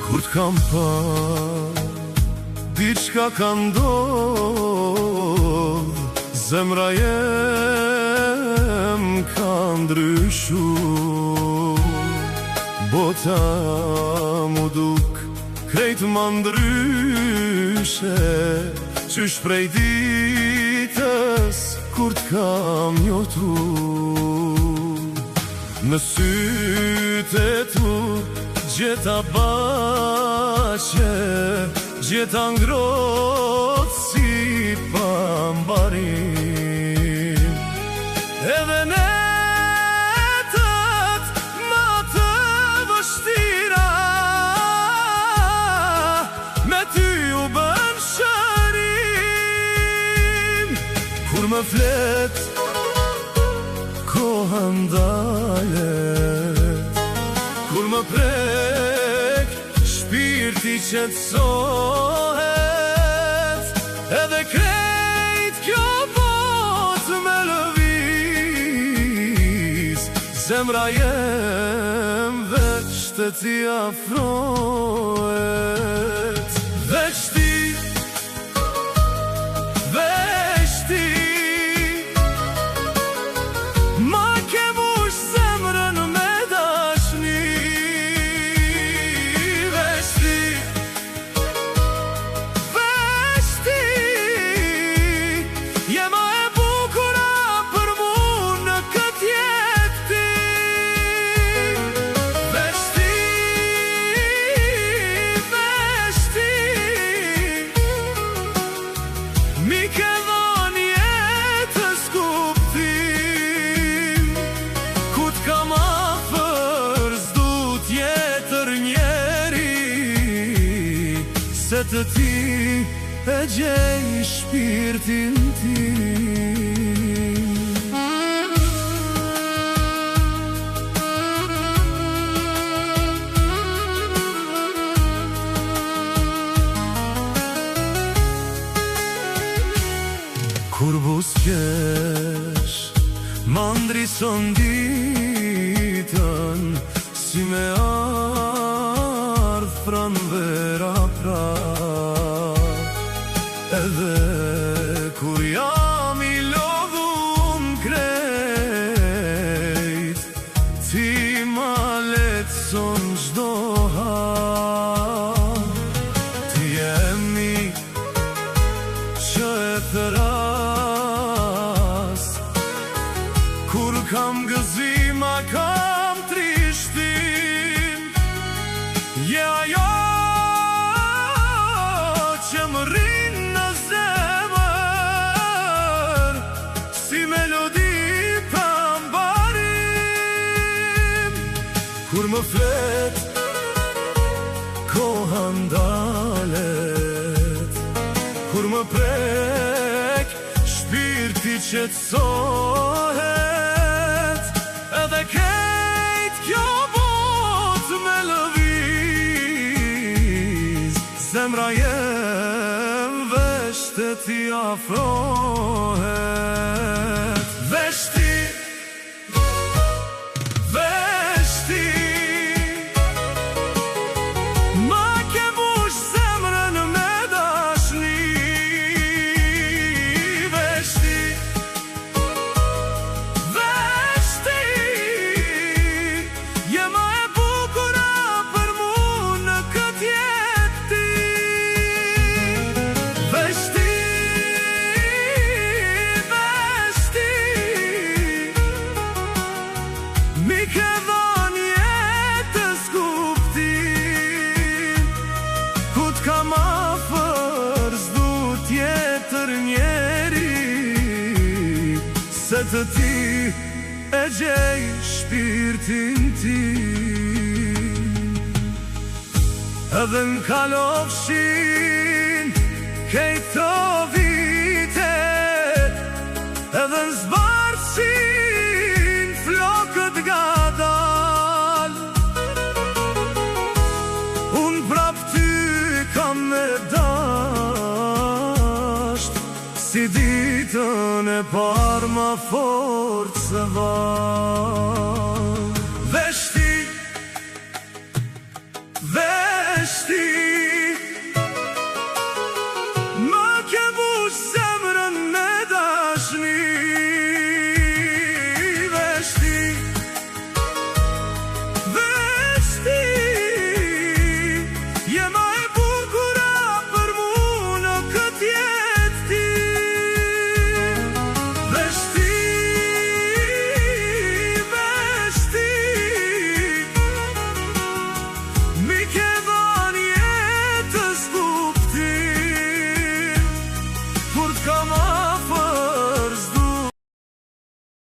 Kur t'kam pa, diçka ka ndodh, zemra jem ka ndryshu. Bota mu duk krejt ma ndryshe, qysh prej ditës kur t'kam njohtu. Në sytë e tu gjeta baqe, gjeta ngrot si pambarim. Edhe netët ma të vështira, me ty u bën shërim. Kur më flet koha ndalet, kur më prek shpirti qetësohet, edhe krejt kjo botë me lëviz, zemra jem veç të t'i afrohet. Veç ti, veç ti, ma ke mush zemrën me dashni. Veç ti, veç ti, je ma e bukura për mu në kët jetë ti. Veç ti, veç ti, mi ke dhënë jetës kuptim. Ku t'kam afër s'du tjetër njeri, se të ti e gjej shpirtin tim. Kur buskesh ma ndrison ditën, si me ardh pran vera prap. Edhe kur jam i lodhun krejt, ti ma letson çdo hap. Ti jemi që e thras, kur kam gëzima, kam trishtim. Je ajo që më rrin në zemër, si melodi pambarim. Kur më flet koha ndalet, kur më prek shpirti qetësohet, edhe krejt kjo botë me lëviz, zemra jem veç të t'i afrohet. Veç ti, veç ti, ma ke mush zemrën me dashni. Veç ti, veç ti, je ma e bukura për mu në kët jetë ti. Veç ti, veç ti, mi ke dhënë jetës kuptim. Ku t'kam afër s'du tjetër njeri, se të ti e gjej shpirtin tim. Edhe n'kalofshin kejt të vitet, edhe n'zbarësin flokët gadal, unë prap ty kam me dasht, si ditën e par ma fort se val. Veç ti, veç shti